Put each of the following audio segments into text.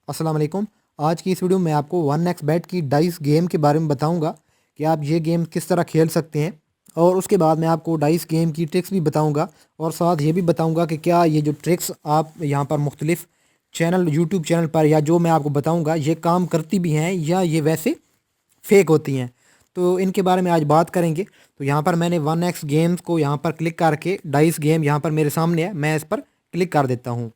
अस्सलाम वालेकुम। आज की इस वीडियो में आपको 1xbet की डाइस गेम के बारे में बताऊंगा कि आप ये गेम किस तरह खेल सकते हैं, और उसके बाद मैं आपको डाइस गेम की ट्रिक्स भी बताऊंगा, और साथ ये भी बताऊंगा कि क्या ये जो ट्रिक्स आप यहाँ पर मुख्तलिफ चैनल यूट्यूब चैनल पर या जो मैं आपको बताऊंगा ये काम करती भी हैं या ये वैसे फेक होती हैं। तो इनके बारे में आज बात करेंगे। तो यहाँ पर मैंने 1x गेम्स को यहाँ पर क्लिक करके डाइस गेम यहाँ पर मेरे सामने है, मैं इस पर क्लिक कर देता हूँ।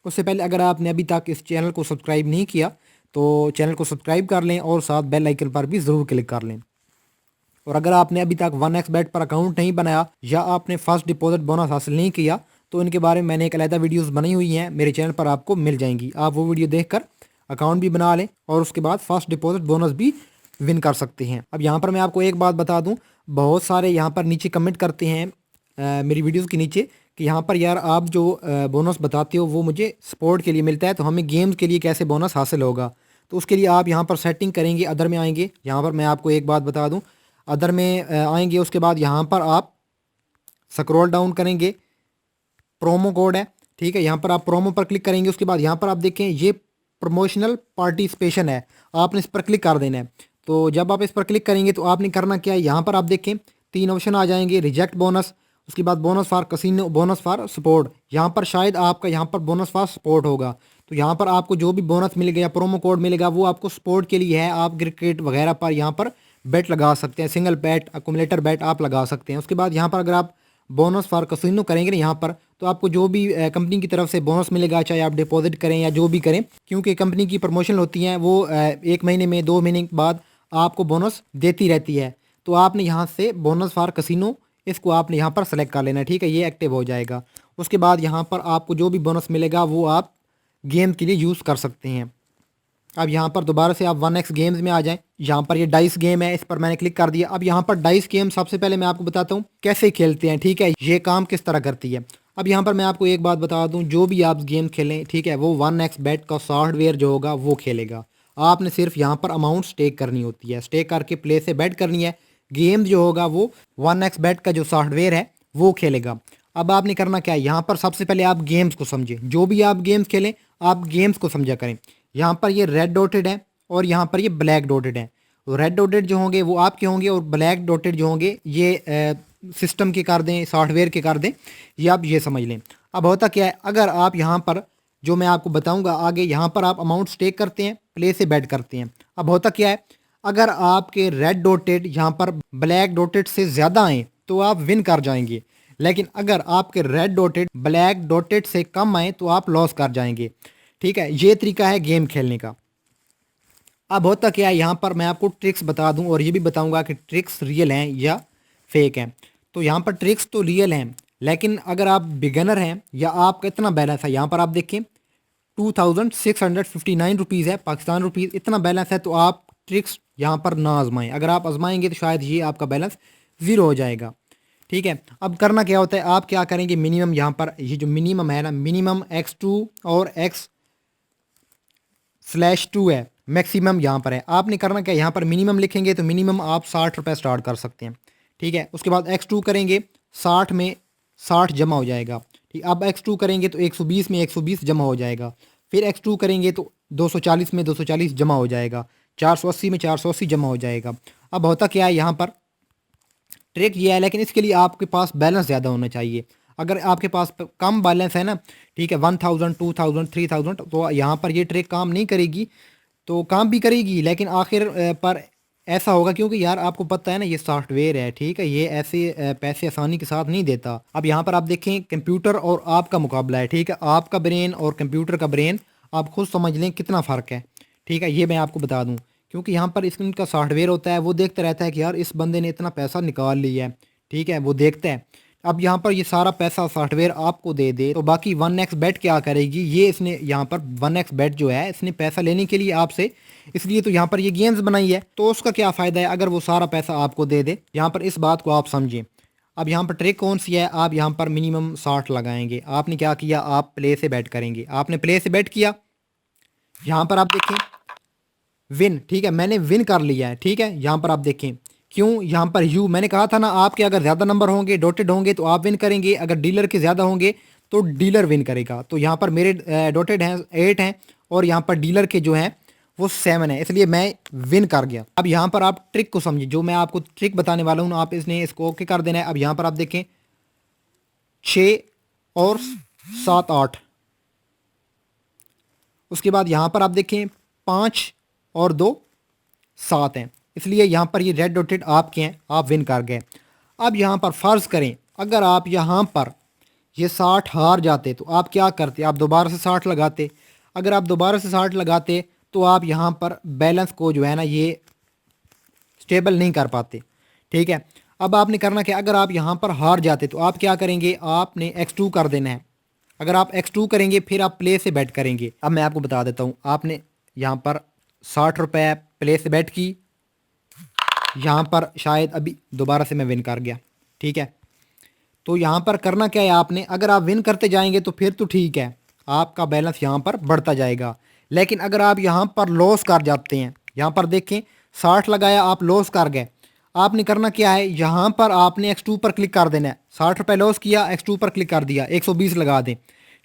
उससे पहले अगर आपने अभी तक इस चैनल को सब्सक्राइब नहीं किया तो चैनल को सब्सक्राइब कर लें और साथ बेल आइकन पर भी ज़रूर क्लिक कर लें। और अगर आपने अभी तक 1xbet पर अकाउंट नहीं बनाया या आपने फर्स्ट डिपॉजिट बोनस हासिल नहीं किया तो इनके बारे में मैंने एक अलग वीडियोस बनाई हुई हैं, मेरे चैनल पर आपको मिल जाएंगी। आप वो वीडियो देखकर अकाउंट भी बना लें और उसके बाद फर्स्ट डिपॉजिट बोनस भी विन कर सकते हैं। अब यहाँ पर मैं आपको एक बात बता दूँ, बहुत सारे यहाँ पर नीचे कमेंट करते हैं मेरी वीडियोज़ के नीचे कि यहाँ पर यार आप जो बोनस बताते हो वो मुझे सपोर्ट के लिए मिलता है, तो हमें गेम्स के लिए कैसे बोनस हासिल होगा। तो उसके लिए आप यहाँ पर सेटिंग करेंगे, अदर में आएंगे। यहाँ पर मैं आपको एक बात बता दूँ, अदर में आएंगे, उसके बाद यहाँ पर आप स्क्रॉल डाउन करेंगे, प्रोमो कोड है, ठीक है, यहाँ पर आप प्रोमो पर क्लिक करेंगे। उसके बाद यहाँ पर आप देखें ये प्रमोशनल पार्टिसिपेशन है, आपने इस पर क्लिक कर देना है। तो जब आप इस पर क्लिक करेंगे तो आपने करना क्या है, यहाँ पर आप देखें 3 ऑप्शन आ जाएंगे, रिजेक्ट बोनस, उसके बाद bonus for casino, bonus for support. यहाँ पर शायद आपका यहाँ पर बोनस फॉर सपोर्ट होगा। तो यहाँ पर आपको जो भी बोनस मिलेगा या प्रोमो कोड मिलेगा वो आपको सपोर्ट के लिए है। आप क्रिकेट वगैरह पर यहाँ पर बेट लगा सकते हैं, सिंगल बेट, अकोमुलेटर बेट आप लगा सकते हैं। उसके बाद यहाँ पर अगर आप बोनस फॉर कसिनो करेंगे ना यहाँ पर, तो आपको जो भी कंपनी की तरफ से बोनस मिलेगा, चाहे आप डिपॉजिट करें या जो भी करें, क्योंकि कंपनी की प्रमोशन होती हैं वो 1 महीने में 2 महीने के बाद आपको बोनस देती रहती है। तो आपने यहाँ से बोनस फॉर कसिनो इसको आपने यहाँ पर सेलेक्ट कर लेना है, ठीक है, ये एक्टिव हो जाएगा। उसके बाद यहाँ पर आपको जो भी बोनस मिलेगा वो आप गेम के लिए यूज़ कर सकते हैं। अब यहाँ पर दोबारा से आप 1x गेम्स में आ जाएं। यहाँ पर ये डाइस गेम है, इस पर मैंने क्लिक कर दिया। अब यहाँ पर डाइस गेम सबसे पहले मैं आपको बताता हूँ कैसे खेलते हैं, ठीक है, ये काम किस तरह करती है। अब यहाँ पर मैं आपको एक बात बता दूँ, जो भी आप गेम खेलें, ठीक है, वो 1xbet का सॉफ्टवेयर जो होगा वो खेलेगा। आपने सिर्फ यहाँ पर अमाउंट स्टेक करनी होती है, स्टेक करके प्ले से बेट करनी है। गेम जो होगा वो 1xbet का जो सॉफ्टवेयर है वो खेलेगा। अब आपने करना क्या है, यहाँ पर सबसे पहले आप गेम्स को समझें, जो भी आप गेम्स खेलें आप गेम्स को समझा करें। यहाँ पर ये रेड डॉटेड है और यहाँ पर ये ब्लैक डॉटेड है। रेड डॉटेड जो होंगे वो आपके होंगे और ब्लैक डॉटेड जो होंगे ये सिस्टम के कर दें, सॉफ्टवेयर के कर दें, ये आप ये समझ लें। अब होता क्या है, अगर आप यहाँ पर जो मैं आपको बताऊंगा आगे, यहाँ पर आप अमाउंट स्टेक करते हैं, प्ले से बेट करते हैं। अब होता क्या है, अगर आपके रेड डॉटेड यहाँ पर ब्लैक डॉटेड से ज़्यादा आए तो आप विन कर जाएंगे, लेकिन अगर आपके रेड डॉटेड ब्लैक डॉटेड से कम आए तो आप लॉस कर जाएंगे, ठीक है। ये तरीका है गेम खेलने का। अब होता क्या है, यहाँ पर मैं आपको ट्रिक्स बता दूं और ये भी बताऊंगा कि ट्रिक्स रियल हैं या फेक हैं। तो यहाँ पर ट्रिक्स तो रियल हैं, लेकिन अगर आप बिगनर हैं या आपका इतना बैलेंस है, यहाँ पर आप देखें 2659 रुपीज़ है, पाकिस्तान रुपीज़, इतना बैलेंस है, तो आप ट्रिक्स यहाँ पर ना आजमाएं। अगर आप आजमाएंगे तो शायद ये आपका बैलेंस ज़ीरो हो जाएगा, ठीक है। अब करना क्या होता है, आप क्या करेंगे, मिनिमम यहाँ पर ये जो मिनिमम है ना, मिनिमम x2 और x/2 है, मैक्सिमम यहाँ पर है। आपने करना क्या, यहाँ पर मिनिमम लिखेंगे तो मिनिमम आप 60 रुपये स्टार्ट कर सकते हैं, ठीक है। उसके बाद x2 करेंगे, 60 में 60 जमा हो जाएगा, ठीक। अब x2 करेंगे तो 120 में 120 जमा हो जाएगा, फिर x2 करेंगे तो 240 में 240 जमा हो जाएगा, 480 में 480 जमा हो जाएगा। अब होता क्या है, यहाँ पर ट्रिक ये है, लेकिन इसके लिए आपके पास बैलेंस ज़्यादा होना चाहिए। अगर आपके पास कम बैलेंस है ना, ठीक है, 1000 2000 3000, तो यहाँ पर ये ट्रिक काम नहीं करेगी। तो काम भी करेगी लेकिन आखिर पर ऐसा होगा, क्योंकि यार आपको पता है ना ये सॉफ्टवेयर है, ठीक है, ये ऐसे पैसे आसानी के साथ नहीं देता। अब यहाँ पर आप देखें कंप्यूटर और आपका मुकाबला है, ठीक है, आपका ब्रेन और कंप्यूटर का ब्रेन, आप खुद समझ लें कितना फ़र्क है, ठीक है, ये मैं आपको बता दूँ। क्योंकि यहाँ पर इनका सॉफ्टवेयर होता है, वो देखता रहता है कि यार इस बंदे ने इतना पैसा निकाल लिया है, ठीक है, वो देखता है। अब यहाँ पर ये सारा पैसा सॉफ्टवेयर आपको दे दे तो बाकी 1xbet क्या करेगी, ये इसने यहाँ पर 1xbet जो है इसने पैसा लेने के लिए आपसे, इसलिए तो यहाँ पर ये गेम्स बनाई है, तो उसका क्या फ़ायदा है अगर वो सारा पैसा आपको दे दे। यहाँ पर इस बात को आप समझें। अब यहाँ पर ट्रिक कौन सी है, आप यहाँ पर मिनिमम 60 लगाएंगे। आपने क्या किया, आप प्ले से बैट करेंगे, आपने प्ले से बैट किया, यहाँ पर आप देखें विन, ठीक है, मैंने विन कर लिया है, ठीक है। यहाँ पर आप देखें क्यों, यहाँ पर यू, मैंने कहा था ना आपके अगर ज़्यादा नंबर होंगे, डॉटेड होंगे तो आप विन करेंगे, अगर डीलर के ज़्यादा होंगे तो डीलर विन करेगा। तो यहाँ पर मेरे डॉटेड हैं 8 हैं और यहाँ पर डीलर के जो हैं वो 7 है, इसलिए मैं विन कर गया। अब यहाँ पर आप ट्रिक को समझिए, जो मैं आपको ट्रिक बताने वाला हूँ आप इसको ओके कर देना है। अब यहाँ पर आप देखें 6 और 7 8, उसके बाद यहाँ पर आप देखें 5 और 2 7 हैं, इसलिए यहाँ पर ये रेड डॉटेड आपके हैं, आप विन कर गए। अब यहाँ पर फ़र्ज़ करें अगर आप यहाँ पर ये 60 हार जाते तो आप क्या करते, आप दोबारा से 60 लगाते। अगर आप दोबारा से 60 लगाते तो आप यहाँ पर बैलेंस को जो है ना ये स्टेबल नहीं कर पाते, ठीक है। अब आपने करना क्या, अगर आप यहाँ पर हार जाते तो आप क्या करेंगे, आपने x2 कर देना है। अगर आप x2 करेंगे फिर आप प्ले से बैट करेंगे। अब मैं आपको बता देता हूँ, आपने यहाँ पर 60 रुपये प्ले से बैट की, यहाँ पर शायद अभी दोबारा से मैं विन कर गया, ठीक है। तो यहाँ पर करना क्या है आपने, अगर आप विन करते जाएंगे तो फिर तो ठीक है, आपका बैलेंस यहाँ पर बढ़ता जाएगा। लेकिन अगर आप यहाँ पर लॉस कर जाते हैं, यहाँ पर देखें 60 लगाया आप लॉस कर गए, आपने करना क्या है, यहाँ पर आपने x2 पर क्लिक कर देना है। 60 रुपये लॉस किया, x2 पर क्लिक कर दिया, 120 लगा दें,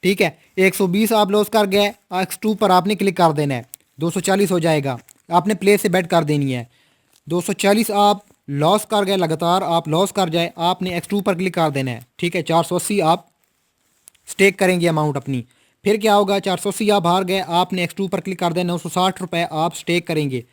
ठीक है। 120 आप लॉस कर गए, x2 पर आपने क्लिक कर देना है, 240 हो जाएगा, आपने प्ले से बैट कर देनी है। 240 आप लॉस कर गए, लगातार आप लॉस कर जाए, आपने x2 पर क्लिक कर देना है, ठीक है। 480 आप स्टेक करेंगे अमाउंट अपनी, फिर क्या होगा, 480 आप हार गए, आपने x2 पर क्लिक कर देना, 960 रुपये आप स्टेक करेंगे।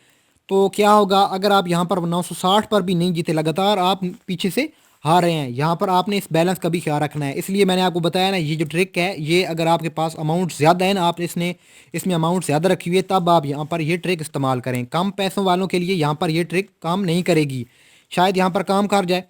तो क्या होगा, अगर आप यहाँ पर 960 पर भी नहीं जीते, लगातार आप पीछे से हार रहे हैं, यहाँ पर आपने इस बैलेंस का भी ख्याल रखना है। इसलिए मैंने आपको बताया ना, ये जो ट्रिक है ये अगर आपके पास अमाउंट ज़्यादा है ना, आप इसमें अमाउंट ज़्यादा रखी हुई है, तब आप यहाँ पर ये ट्रिक इस्तेमाल करें। कम पैसों वालों के लिए यहाँ पर ये ट्रिक काम नहीं करेगी, शायद यहाँ पर काम कर जाए।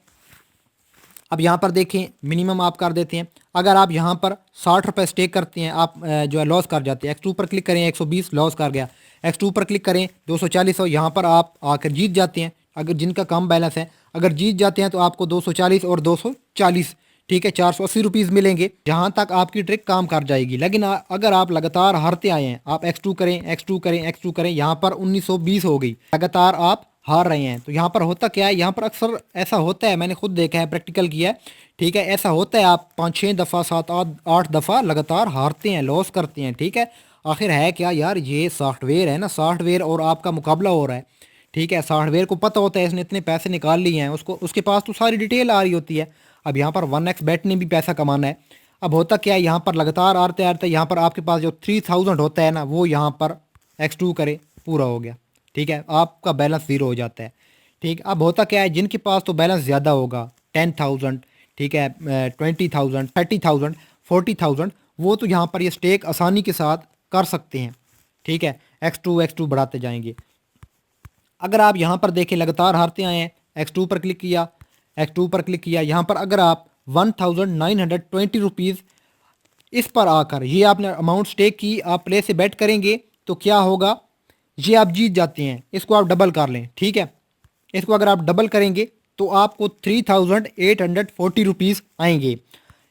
अब यहाँ पर देखें मिनिमम आप कर देते हैं, अगर आप यहाँ पर 60 रुपये स्टेक करते हैं, आप जो है लॉस कर जाते हैं। x2 पर क्लिक करें, 120 लॉस कर गया, x2 पर क्लिक करें 240 हो, यहाँ पर आप आकर जीत जाते हैं। अगर जिनका कम बैलेंस है, अगर जीत जाते हैं तो आपको 240 और 240, ठीक है, 480 रुपीज़ मिलेंगे, जहाँ तक आपकी ट्रिक काम कर जाएगी। लेकिन अगर आप लगातार हारते आए हैं, आप x2 करें x2 करें x2 करें, यहाँ पर 1920 हो गई, लगातार आप हार रहे हैं। तो यहाँ पर होता क्या है, यहाँ पर अक्सर ऐसा होता है, मैंने खुद देखा है, प्रैक्टिकल किया है, ठीक है। ऐसा होता है, आप 5-6 दफ़ा 7-8 दफ़ा लगातार हारते हैं, लॉस करते हैं, ठीक है। आखिर है क्या यार, ये सॉफ्टवेयर है ना, सॉफ्टवेयर और आपका मुकाबला हो रहा है, ठीक है। सॉफ्टवेयर को पता होता है इसने इतने पैसे निकाल लिए हैं, उसके पास तो सारी डिटेल आ रही होती है। अब यहाँ पर 1x बेट ने भी पैसा कमाना है। अब होता क्या है, यहाँ पर लगातार आते आते यहाँ पर आपके पास जो 3000 होता है ना, वो यहाँ पर x2 करे पूरा हो गया, ठीक है, आपका बैलेंस 0 हो जाता है, ठीक। अब होता क्या है, जिनके पास तो बैलेंस ज़्यादा होगा, 10,000, ठीक है, 20,000, 30,000, 40,000, वो तो यहाँ पर ये स्टेक आसानी के साथ कर सकते हैं, ठीक है। x2 बढ़ाते जाएंगे। अगर आप यहाँ पर देखें लगातार हारते आए हैं, x2 पर क्लिक किया, x2 पर क्लिक किया, यहाँ पर अगर आप 1920 रुपीज़ इस पर आकर ये आपने अमाउंट स्टेक की, आप प्ले से बैट करेंगे तो क्या होगा, ये आप जीत जाते हैं। इसको आप डबल कर लें, ठीक है, इसको अगर आप डबल करेंगे तो आपको 3840 रुपीज़ आएंगे,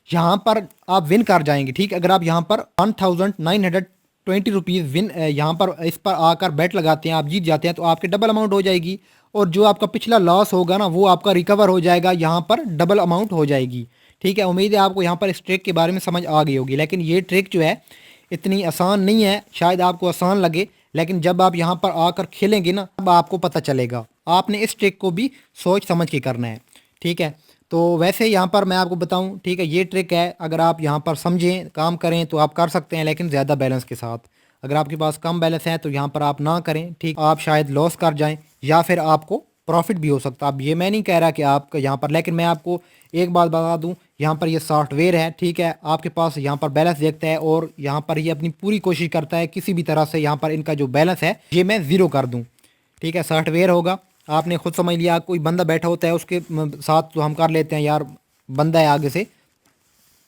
यहाँ पर आप विन कर जाएंगे, ठीक। अगर आप यहाँ पर 1920 रुपीज़ विन यहाँ पर इस पर आकर बैट लगाते हैं, आप जीत जाते हैं, तो आपके डबल अमाउंट हो जाएगी, और जो आपका पिछला लॉस होगा ना वो आपका रिकवर हो जाएगा, यहाँ पर डबल अमाउंट हो जाएगी, ठीक है। उम्मीद है आपको यहाँ पर इस ट्रिक के बारे में समझ आ गई होगी। लेकिन ये ट्रिक जो है इतनी आसान नहीं है, शायद आपको आसान लगे, लेकिन जब आप यहाँ पर आकर खेलेंगे ना तब आपको पता चलेगा। आपने इस ट्रिक को भी सोच समझ के करना है, ठीक है। तो वैसे यहाँ पर मैं आपको बताऊँ, ठीक है, ये ट्रिक है, अगर आप यहाँ पर समझें काम करें तो आप कर सकते हैं, लेकिन ज़्यादा बैलेंस के साथ। अगर आपके पास कम बैलेंस है तो यहाँ पर आप ना करें, ठीक, आप शायद लॉस कर जाएं या फिर आपको प्रॉफिट भी हो सकता है। अब ये मैं नहीं कह रहा कि आप यहाँ पर, लेकिन मैं आपको एक बात बता दूं, यहाँ पर ये सॉफ्टवेयर है, ठीक है, आपके पास यहाँ पर बैलेंस देखता है और यहाँ पर ये अपनी पूरी कोशिश करता है किसी भी तरह से यहाँ पर इनका जो बैलेंस है ये मैं ज़ीरो कर दूँ, ठीक है। सॉफ्टवेयर होगा, आपने खुद समझ लिया, कोई बंदा बैठा होता है उसके साथ तो हम कर लेते हैं यार, बंदा है आगे से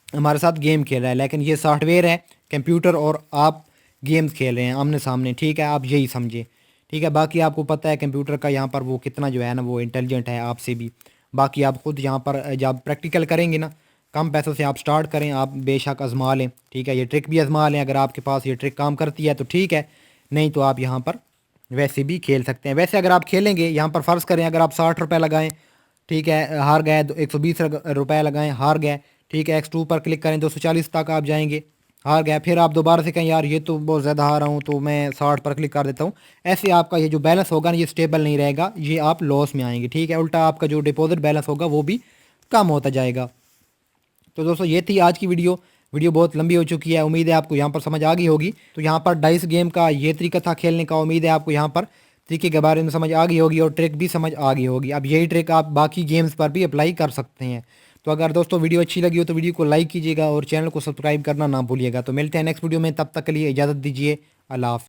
हमारे साथ गेम खेल रहा है, लेकिन ये सॉफ्टवेयर है कंप्यूटर और आप गेम्स खेल रहे हैं आमने सामने, ठीक है, आप यही समझे, ठीक है। बाकी आपको पता है कंप्यूटर का यहाँ पर वो कितना जो है ना वो इंटेलिजेंट है आपसे भी। बाकी आप खुद यहाँ पर जब प्रैक्टिकल करेंगे ना, कम पैसों से आप स्टार्ट करें, आप बेशक आजमा लें, ठीक है, ये ट्रिक भी आजमा लें। अगर आपके पास ये ट्रिक काम करती है तो ठीक है, नहीं तो आप यहाँ पर वैसे भी खेल सकते हैं। वैसे अगर आप खेलेंगे यहाँ पर फ़र्ज़ करें अगर आप 60 रुपये लगाएं, ठीक है, हार गए, 120 रुपये लगाएं, हार गए, ठीक है, x2 पर क्लिक करें, 240 तक आप जाएंगे, हार गया, फिर आप दोबारा से कहें यार ये तो बहुत ज़्यादा हारा हूँ तो मैं 60 पर क्लिक कर देता हूँ। ऐसे आपका ये जो बैलेंस होगा ना ये स्टेबल नहीं रहेगा, ये आप लॉस में आएंगे। ठीक है, उल्टा आपका जो डिपॉजिट बैलेंस होगा वो भी कम होता जाएगा। तो दोस्तों ये थी आज की वीडियो। वीडियो बहुत लंबी हो चुकी है, उम्मीद है आपको यहाँ पर समझ आ गई होगी। तो यहाँ पर डाइस गेम का ये तरीका था खेलने का, उम्मीद है आपको यहाँ पर तरीके के बारे में समझ आ गई होगी और ट्रिक भी समझ आ गई होगी। अब यही ट्रिक आप बाकी गेम्स पर भी अप्लाई कर सकते हैं। तो अगर दोस्तों वीडियो अच्छी लगी हो तो वीडियो को लाइक कीजिएगा और चैनल को सब्सक्राइब करना ना भूलिएगा। तो मिलते हैं नेक्स्ट वीडियो में, तब तक के लिए इजाज़त दीजिए। अल्लाह हाफ़िज़।